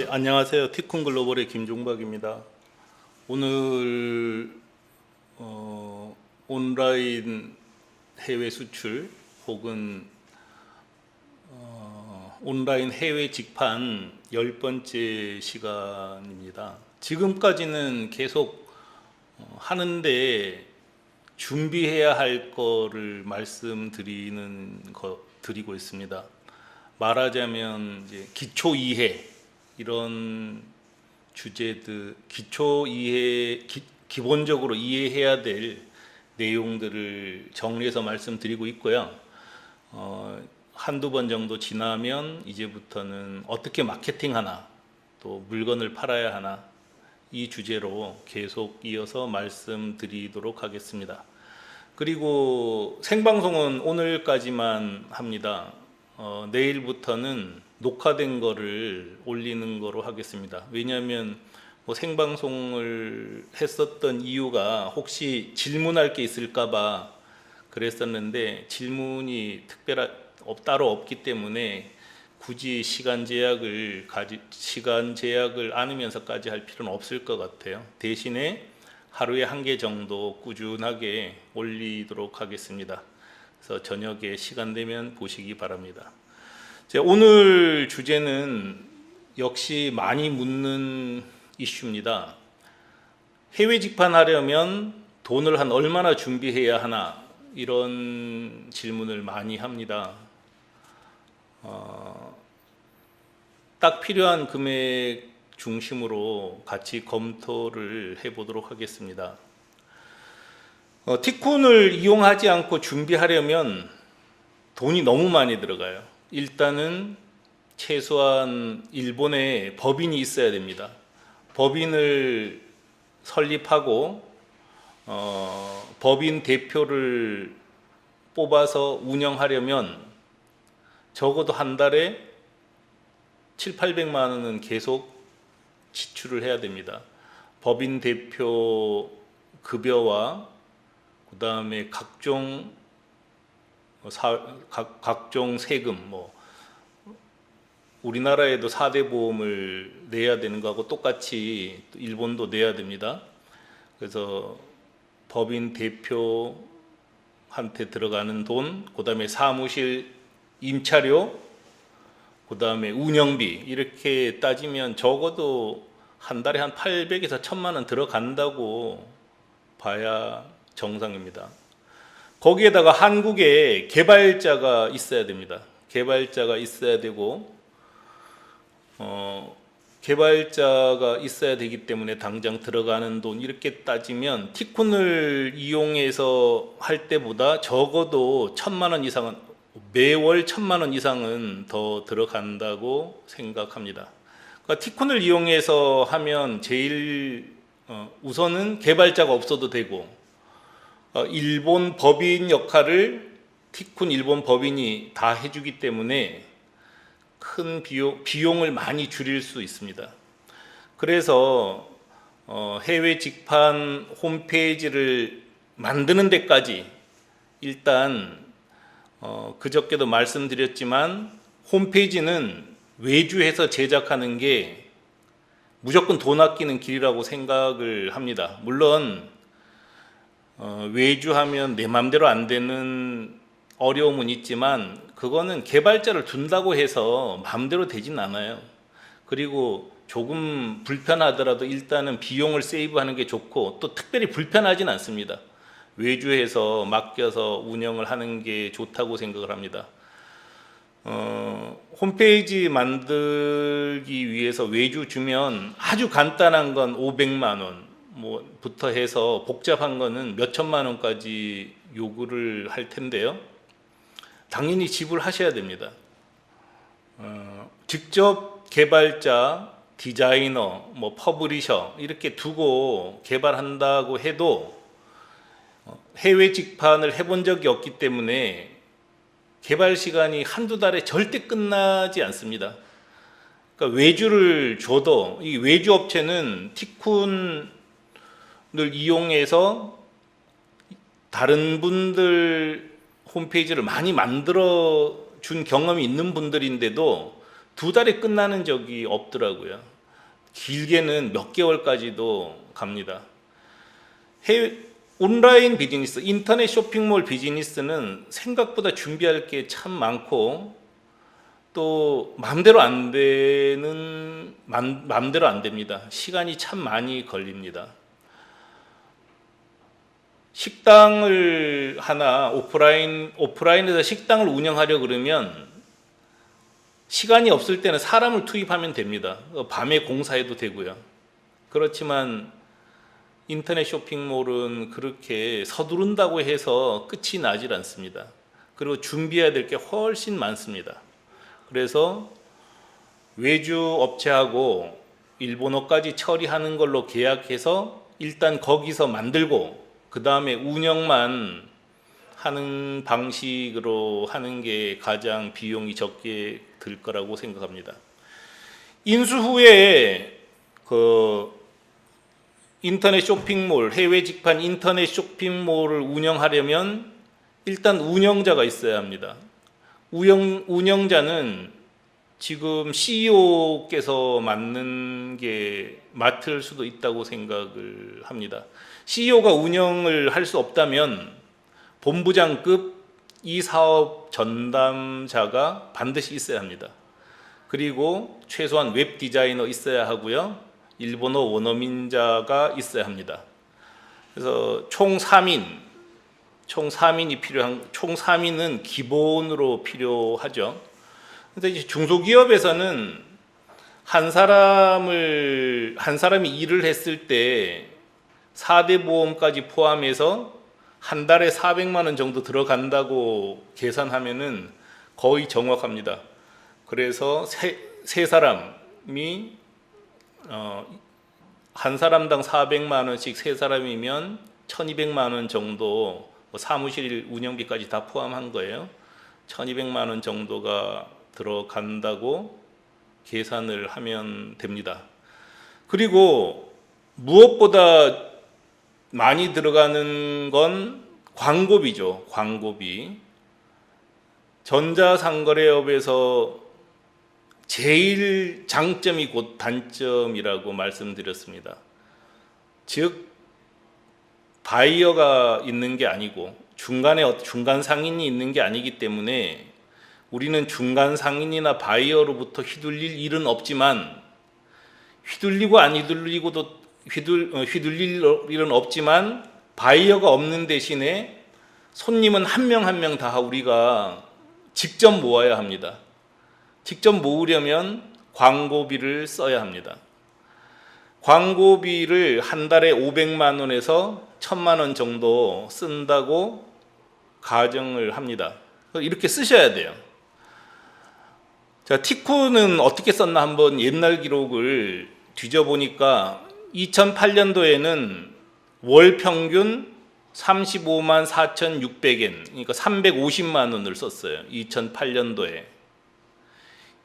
안녕하세요. 티쿤 글로벌의 김종박입니다. 오늘 온라인 해외 수출 혹은 온라인 해외 직판 10번째 시간입니다. 지금까지는 계속 하는데 준비해야 할 거를 드리고 있습니다. 말하자면 이제 기초 이해 이런 주제들, 기본적으로 이해해야 될 내용들을 정리해서 말씀드리고 있고요. 한두 번 정도 지나면 이제부터는 어떻게 마케팅하나, 또 물건을 팔아야 하나, 이 주제로 계속 이어서 말씀드리도록 하겠습니다. 그리고 생방송은 오늘까지만 합니다. 내일부터는 녹화된 거를 올리는 거로 하겠습니다. 왜냐하면 생방송을 했었던 이유가 혹시 질문할 게 있을까봐 그랬었는데 질문이 따로 없기 때문에 굳이 시간 제약을 안으면서까지 할 필요는 없을 것 같아요. 대신에 하루에 1개 정도 꾸준하게 올리도록 하겠습니다. 그래서 저녁에 시간 되면 보시기 바랍니다. 오늘 주제는 역시 많이 묻는 이슈입니다. 해외 직판하려면 돈을 한 얼마나 준비해야 하나, 이런 질문을 많이 합니다. 딱 필요한 금액 중심으로 같이 검토를 해보도록 하겠습니다. 티쿤을 이용하지 않고 준비하려면 돈이 너무 많이 들어가요. 일단은 최소한 일본에 법인이 있어야 됩니다. 법인을 설립하고 법인 대표를 뽑아서 운영하려면 적어도 한 달에 700~800만 원은 계속 지출을 해야 됩니다. 법인 대표 급여와 그 다음에 각종 세금, 우리나라에도 4대 보험을 내야 되는 거하고 똑같이 일본도 내야 됩니다. 그래서 법인 대표한테 들어가는 돈, 그 다음에 사무실 임차료, 그 다음에 운영비, 이렇게 따지면 적어도 한 달에 한 800에서 1000만 원 들어간다고 봐야 정상입니다. 거기에다가 한국에 개발자가 있어야 됩니다. 개발자가 있어야 되고, 개발자가 있어야 되기 때문에 당장 들어가는 돈, 이렇게 따지면 티쿤을 이용해서 할 때보다 적어도 1000만 원 이상은, 매월 1000만 원 이상은 더 들어간다고 생각합니다. 그러니까 티쿤을 이용해서 하면 제일 우선은 개발자가 없어도 되고, 일본 법인 역할을 티쿤 일본 법인이 다 해주기 때문에 큰 비용을 많이 줄일 수 있습니다. 그래서 해외 직판 홈페이지를 만드는 데까지 일단 그저께도 말씀드렸지만 홈페이지는 외주해서 제작하는 게 무조건 돈 아끼는 길이라고 생각을 합니다. 물론 외주하면 내 맘대로 안 되는 어려움은 있지만 그거는 개발자를 둔다고 해서 맘대로 되진 않아요. 그리고 조금 불편하더라도 일단은 비용을 세이브하는 게 좋고, 또 특별히 불편하진 않습니다. 외주해서 맡겨서 운영을 하는 게 좋다고 생각을 합니다. 홈페이지 만들기 위해서 외주 주면 아주 간단한 건 500만 원 부터 해서 복잡한 거는 몇 천만 원까지 요구를 할 텐데요. 당연히 지불하셔야 됩니다. 직접 개발자, 디자이너, 퍼블리셔 이렇게 두고 개발한다고 해도 해외 직판을 해본 적이 없기 때문에 개발 시간이 한두 달에 절대 끝나지 않습니다. 그러니까 외주를 줘도 이 외주 업체는 티쿤 을 이용해서 다른 분들 홈페이지를 많이 만들어 준 경험이 있는 분들인데도 두 달에 끝나는 적이 없더라고요. 길게는 몇 개월까지도 갑니다. 온라인 비즈니스, 인터넷 쇼핑몰 비즈니스는 생각보다 준비할 게 참 많고 또 마음대로 안 됩니다. 시간이 참 많이 걸립니다. 식당을 하나 오프라인에서 식당을 운영하려 그러면 시간이 없을 때는 사람을 투입하면 됩니다. 밤에 공사해도 되고요. 그렇지만 인터넷 쇼핑몰은 그렇게 서두른다고 해서 끝이 나질 않습니다. 그리고 준비해야 될 게 훨씬 많습니다. 그래서 외주 업체하고 일본어까지 처리하는 걸로 계약해서 일단 거기서 만들고 그 다음에 운영만 하는 방식으로 하는 게 가장 비용이 적게 들 거라고 생각합니다. 인수 후에 그 인터넷 쇼핑몰, 해외 직판 인터넷 쇼핑몰을 운영하려면 일단 운영자가 있어야 합니다. 운영자는 지금 CEO께서 맡을 수도 있다고 생각을 합니다. CEO가 운영을 할 수 없다면 본부장급 이 사업 전담자가 반드시 있어야 합니다. 그리고 최소한 웹 디자이너 있어야 하고요. 일본어 원어민자가 있어야 합니다. 그래서 총 3인은 기본으로 필요하죠. 근데 이제 중소기업에서는 한 사람이 일을 했을 때 4대 보험까지 포함해서 한 달에 400만 원 정도 들어간다고 계산하면은 거의 정확합니다. 그래서 세 사람이 한 사람당 400만 원씩 세 사람이면 1200만 원 정도, 사무실 운영비까지 다 포함한 거예요. 1200만 원 정도가 들어간다고 계산을 하면 됩니다. 그리고 무엇보다 많이 들어가는 건 광고비죠. 광고비. 전자상거래업에서 제일 장점이 곧 단점이라고 말씀드렸습니다. 즉 바이어가 있는 게 아니고 중간 상인이 있는 게 아니기 때문에 우리는 중간 상인이나 바이어로부터 휘둘릴 일은 없지만 휘둘리고 안 휘둘리고도 휘둘릴 일은 없지만 바이어가 없는 대신에 손님은 한 명 한 명 다 우리가 직접 모아야 합니다. 직접 모으려면 광고비를 써야 합니다. 광고비를 한 달에 500만 원에서 1000만 원 정도 쓴다고 가정을 합니다. 이렇게 쓰셔야 돼요. 자, 티쿠는 어떻게 썼나 한번 옛날 기록을 뒤져보니까 2008년도에는 월 평균 35만 4,600엔, 그러니까 350만 원을 썼어요. 2008년도에.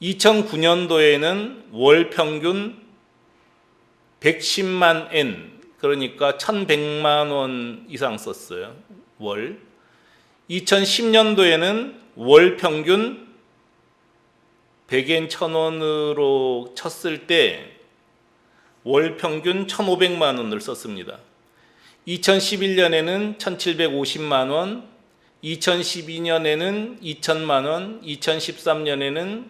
2009년도에는 월 평균 110만 엔, 그러니까 1,100만 원 이상 썼어요. 월. 2010년도에는 월 평균 100엔 1,000원으로 쳤을 때 월 평균 1,500만 원을 썼습니다. 2011년에는 1,750만 원, 2012년에는 2,000만 원, 2013년에는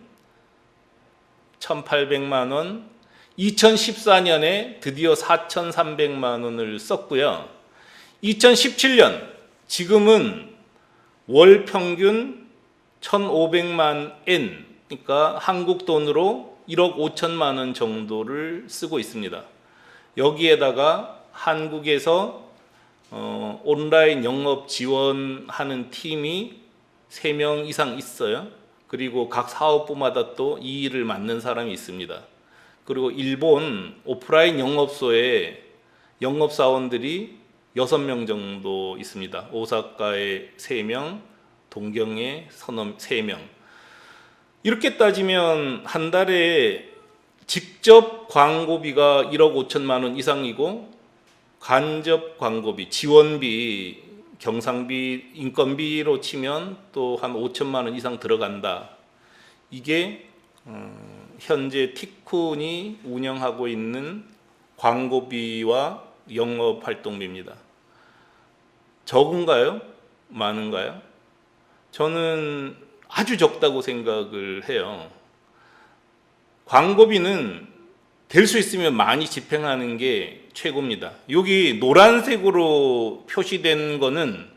1,800만 원, 2014년에 드디어 4,300만 원을 썼고요. 2017년 지금은 월 평균 1,500만 엔, 그러니까 한국 돈으로 1억 5천만 원 정도를 쓰고 있습니다. 여기에다가 한국에서 온라인 영업 지원하는 팀이 3명 이상 있어요. 그리고 각 사업부마다 또 이 일을 맡는 사람이 있습니다. 그리고 일본 오프라인 영업소에 영업사원들이 6명 정도 있습니다. 오사카에 3명, 동경에 3명. 이렇게 따지면 한 달에 직접 광고비가 1억 5천만 원 이상이고 간접 광고비, 지원비, 경상비, 인건비로 치면 또 한 5천만 원 이상 들어간다. 이게 현재 티쿤이 운영하고 있는 광고비와 영업 활동비입니다. 적은가요? 많은가요? 저는 아주 적다고 생각을 해요. 광고비는 될 수 있으면 많이 집행하는 게 최고입니다. 여기 노란색으로 표시된 거는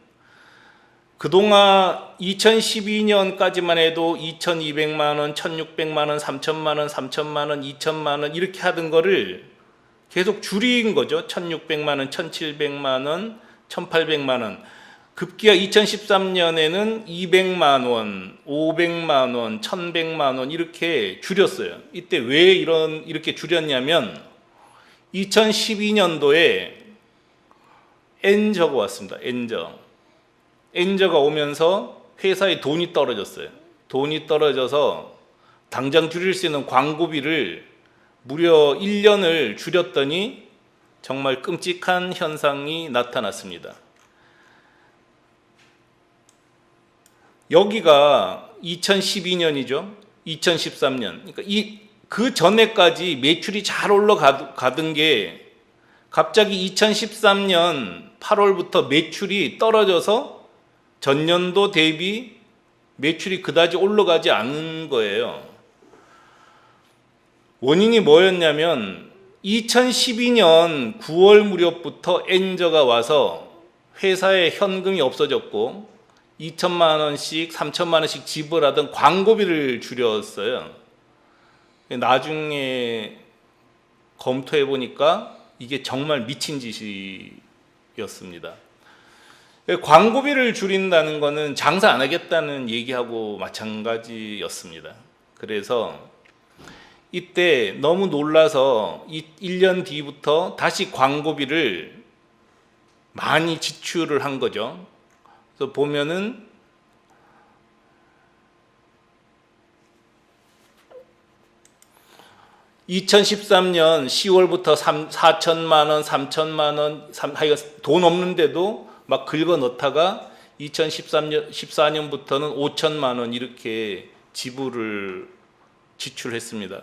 그동안 2012년까지만 해도 2,200만 원, 1,600만 원, 3,000만 원, 3,000만 원, 2,000만 원 이렇게 하던 거를 계속 줄인 거죠. 1,600만 원, 1,700만 원, 1,800만 원. 급기야 2013년에는 200만 원, 500만 원, 1,100만 원 이렇게 줄였어요. 이때 왜 이렇게 줄였냐면 2012년도에 엔저가 왔습니다. 엔저가 오면서 회사에 돈이 떨어졌어요. 돈이 떨어져서 당장 줄일 수 있는 광고비를 무려 1년을 줄였더니 정말 끔찍한 현상이 나타났습니다. 여기가 2012년이죠. 2013년. 그러니까 그 전에까지 매출이 잘 올라가던 게 갑자기 2013년 8월부터 매출이 떨어져서 전년도 대비 매출이 그다지 올라가지 않은 거예요. 원인이 뭐였냐면 2012년 9월 무렵부터 엔저가 와서 회사에 현금이 없어졌고 2천만 원씩 3천만 원씩 지불하던 광고비를 줄였어요. 나중에 검토해 보니까 이게 정말 미친 짓이었습니다. 광고비를 줄인다는 것은 장사 안 하겠다는 얘기하고 마찬가지였습니다. 그래서 이때 너무 놀라서 1년 뒤부터 다시 광고비를 많이 지출을 한 거죠. 그래서 보면은 (2013년 10월부터) 4천만 원, 3천만 원, 돈 없는데도 막 긁어 넣다가 2014년부터는 5천만 원 이렇게 지출했습니다.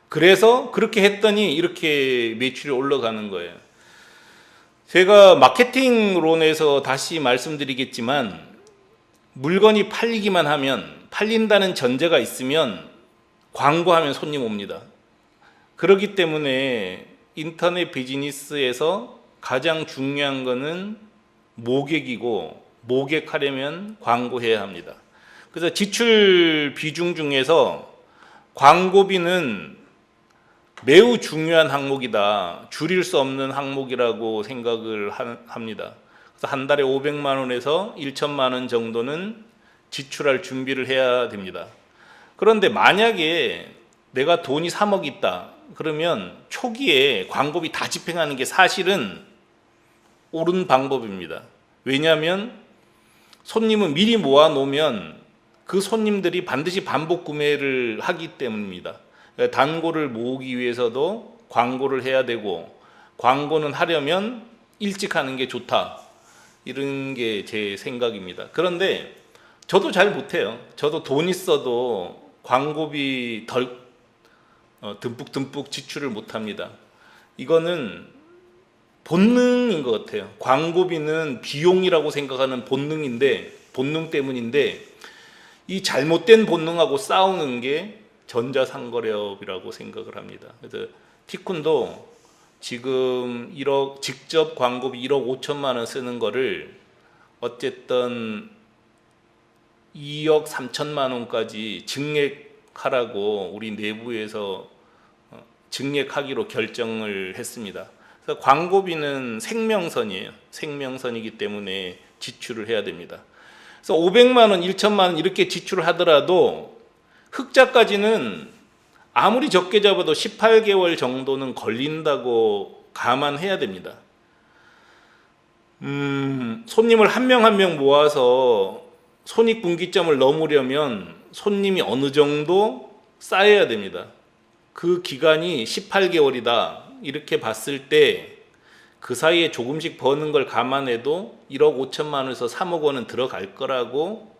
그래서 그렇게 했더니 이렇게 매출이 올라가는 거예요. 제가 마케팅론에서 다시 말씀드리겠지만 물건이 팔리기만 하면, 팔린다는 전제가 있으면 광고하면 손님 옵니다. 그렇기 때문에 인터넷 비즈니스에서 가장 중요한 거는 모객이고, 모객하려면 광고해야 합니다. 그래서 지출 비중 중에서 광고비는 매우 중요한 항목이다. 줄일 수 없는 항목이라고 생각을 합니다. 그래서 한 달에 500만 원에서 1천만 원 정도는 지출할 준비를 해야 됩니다. 그런데 만약에 내가 돈이 3억 있다. 그러면 초기에 광고비 다 집행하는 게 사실은 옳은 방법입니다. 왜냐하면 손님은 미리 모아 놓으면 그 손님들이 반드시 반복 구매를 하기 때문입니다. 단골을 모으기 위해서도 광고를 해야 되고, 광고는 하려면 일찍 하는 게 좋다, 이런 게 제 생각입니다. 그런데 저도 잘 못해요. 저도 돈 있어도 광고비 듬뿍 지출을 못합니다. 이거는 본능인 것 같아요. 광고비는 비용이라고 생각하는 본능 때문인데 이 잘못된 본능하고 싸우는 게 전자상거래업이라고 생각을 합니다. 그래서 티쿤도 지금 직접 광고비 1억 5천만 원 쓰는 거를 어쨌든 2억 3천만 원까지 증액하라고 우리 내부에서 증액하기로 결정을 했습니다. 그래서 광고비는 생명선이에요. 생명선이기 때문에 지출을 해야 됩니다. 그래서 500만 원, 1천만 원 이렇게 지출을 하더라도 흑자까지는 아무리 적게 잡아도 18개월 정도는 걸린다고 감안해야 됩니다. 손님을 한 명 한 명 모아서 손익분기점을 넘으려면 손님이 어느 정도 쌓여야 됩니다. 그 기간이 18개월이다 이렇게 봤을 때 그 사이에 조금씩 버는 걸 감안해도 1억 5천만 원에서 3억 원은 들어갈 거라고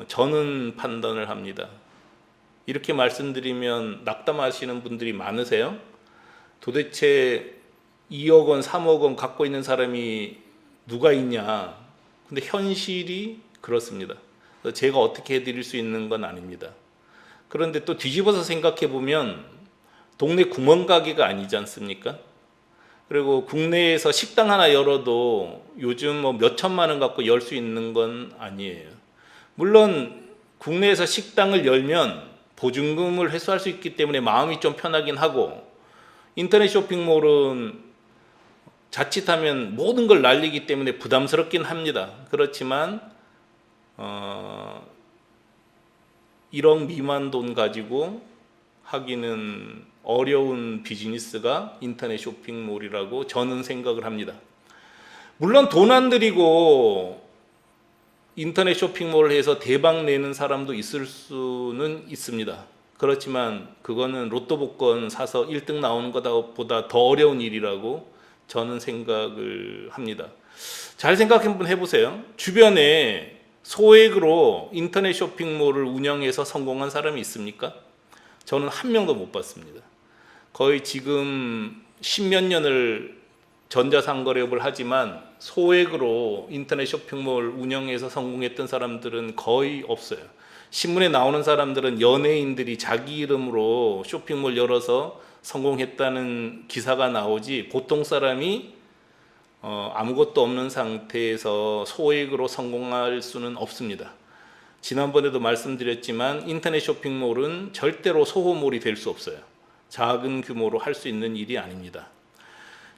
저는 판단을 합니다. 이렇게 말씀드리면 낙담하시는 분들이 많으세요. 도대체 2억 원, 3억 원 갖고 있는 사람이 누가 있냐. 근데 현실이 그렇습니다. 그래서 제가 어떻게 해드릴 수 있는 건 아닙니다. 그런데 또 뒤집어서 생각해 보면 동네 구멍가게가 아니지 않습니까? 그리고 국내에서 식당 하나 열어도 요즘 뭐 몇 천만 원 갖고 열 수 있는 건 아니에요. 물론 국내에서 식당을 열면 보증금을 회수할 수 있기 때문에 마음이 좀 편하긴 하고, 인터넷 쇼핑몰은 자칫하면 모든 걸 날리기 때문에 부담스럽긴 합니다. 그렇지만 1억 미만 돈 가지고 하기는 어려운 비즈니스가 인터넷 쇼핑몰이라고 저는 생각을 합니다. 물론 돈 안 들이고 인터넷 쇼핑몰을 해서 대박 내는 사람도 있을 수는 있습니다. 그렇지만 그거는 로또 복권 사서 1등 나오는 것보다 더 어려운 일이라고 저는 생각을 합니다. 잘 생각 한번 해보세요. 주변에 소액으로 인터넷 쇼핑몰을 운영해서 성공한 사람이 있습니까? 저는 한 명도 못 봤습니다. 거의 지금 10몇 년을 전자상거래업을 하지만 소액으로 인터넷 쇼핑몰 운영해서 성공했던 사람들은 거의 없어요. 신문에 나오는 사람들은 연예인들이 자기 이름으로 쇼핑몰 열어서 성공했다는 기사가 나오지, 보통 사람이 아무것도 없는 상태에서 소액으로 성공할 수는 없습니다. 지난번에도 말씀드렸지만 인터넷 쇼핑몰은 절대로 소호몰이 될 수 없어요. 작은 규모로 할 수 있는 일이 아닙니다.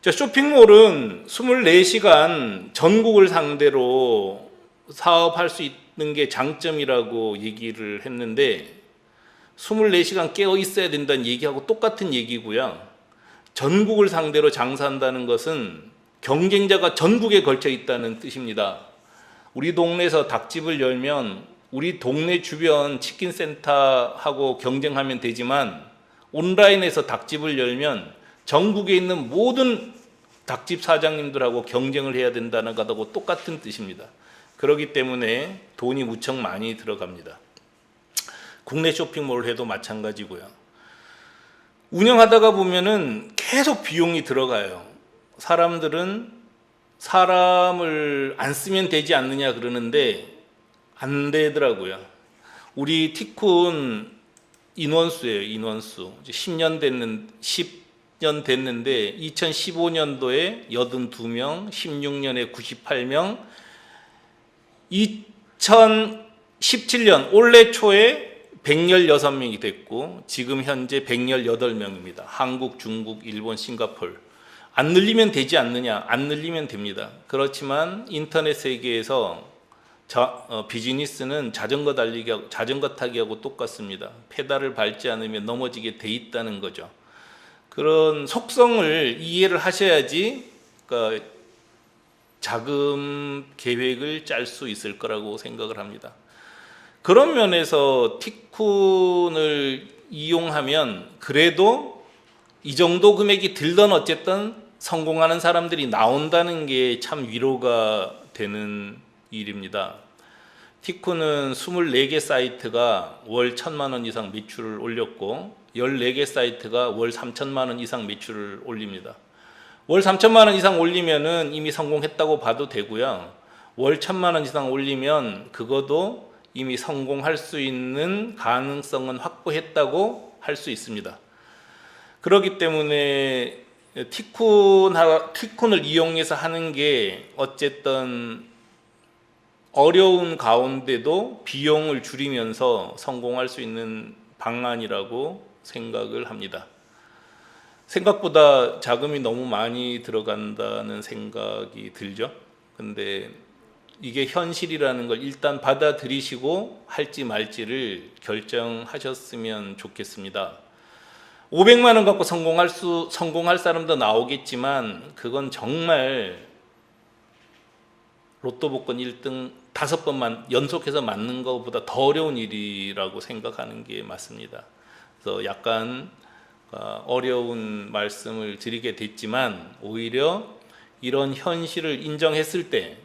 자, 쇼핑몰은 24시간 전국을 상대로 사업할 수 있는 게 장점이라고 얘기를 했는데, 24시간 깨어 있어야 된다는 얘기하고 똑같은 얘기고요. 전국을 상대로 장사한다는 것은 경쟁자가 전국에 걸쳐 있다는 뜻입니다. 우리 동네에서 닭집을 열면 우리 동네 주변 치킨센터하고 경쟁하면 되지만, 온라인에서 닭집을 열면 전국에 있는 모든 닭집 사장님들하고 경쟁을 해야 된다는 것하고 똑같은 뜻입니다. 그렇기 때문에 돈이 무척 많이 들어갑니다. 국내 쇼핑몰을 해도 마찬가지고요. 운영하다가 보면은 계속 비용이 들어가요. 사람들은 사람을 안 쓰면 되지 않느냐 그러는데 안 되더라고요. 우리 티쿤 인원수예요. 인원수 10년 됐는데 2015년도에 82명, 16년에 98명, 2017년 올해 초에 116명이 됐고 지금 현재 118명입니다. 한국, 중국, 일본, 싱가포르. 안 늘리면 되지 않느냐? 안 늘리면 됩니다. 그렇지만 인터넷 세계에서 비즈니스는 자전거 타기하고 똑같습니다. 페달을 밟지 않으면 넘어지게 돼 있다는 거죠. 그런 속성을 이해를 하셔야지 그러니까 자금 계획을 짤 수 있을 거라고 생각을 합니다. 그런 면에서 티쿤을 이용하면 그래도 이 정도 금액이 들던 어쨌든 성공하는 사람들이 나온다는 게 참 위로가 되는 일입니다. 티쿤은 24개 사이트가 월 1,000만 원 이상 매출을 올렸고 14개 사이트가 월 3천만 원 이상 매출을 올립니다. 월 3천만 원 이상 올리면은 이미 성공했다고 봐도 되고요. 월 1,000만 원 이상 올리면 그것도 이미 성공할 수 있는 가능성은 확보했다고 할 수 있습니다. 그렇기 때문에 티쿤을 이용해서 하는 게 어쨌든 어려운 가운데도 비용을 줄이면서 성공할 수 있는 방안이라고 생각을 합니다. 생각보다 자금이 너무 많이 들어간다는 생각이 들죠. 근데 이게 현실이라는 걸 일단 받아들이시고 할지 말지를 결정하셨으면 좋겠습니다. 500만 원 갖고 성공할 사람도 나오겠지만 그건 정말 로또 복권 1등 5번만 연속해서 맞는 것보다 더 어려운 일이라고 생각하는 게 맞습니다. 그래서 약간 어려운 말씀을 드리게 됐지만 오히려 이런 현실을 인정했을 때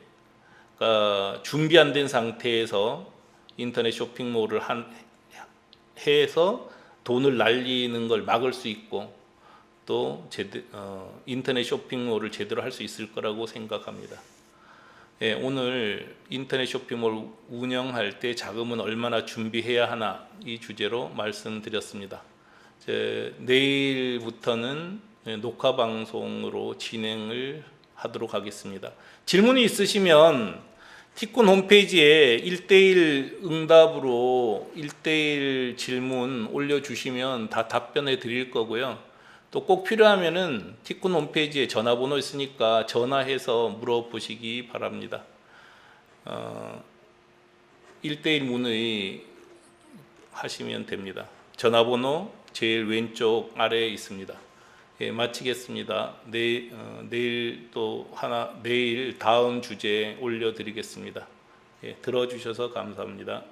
준비 안 된 상태에서 인터넷 쇼핑몰을 해서 돈을 날리는 걸 막을 수 있고 또 인터넷 쇼핑몰을 제대로 할 수 있을 거라고 생각합니다. 예, 오늘 인터넷 쇼핑몰 운영할 때 자금은 얼마나 준비해야 하나 이 주제로 말씀드렸습니다. 내일부터는 녹화 방송으로 진행을 하도록 하겠습니다. 질문이 있으시면 티콘 홈페이지에 1대1 응답으로 1대1 질문 올려주시면 다 답변해 드릴 거고요. 또 꼭 필요하면은 티콘 홈페이지에 전화번호 있으니까 전화해서 물어보시기 바랍니다. 1대1 문의 하시면 됩니다. 전화번호 제일 왼쪽 아래에 있습니다. 예, 마치겠습니다. 내일 다음 주제에 올려드리겠습니다. 예, 들어주셔서 감사합니다.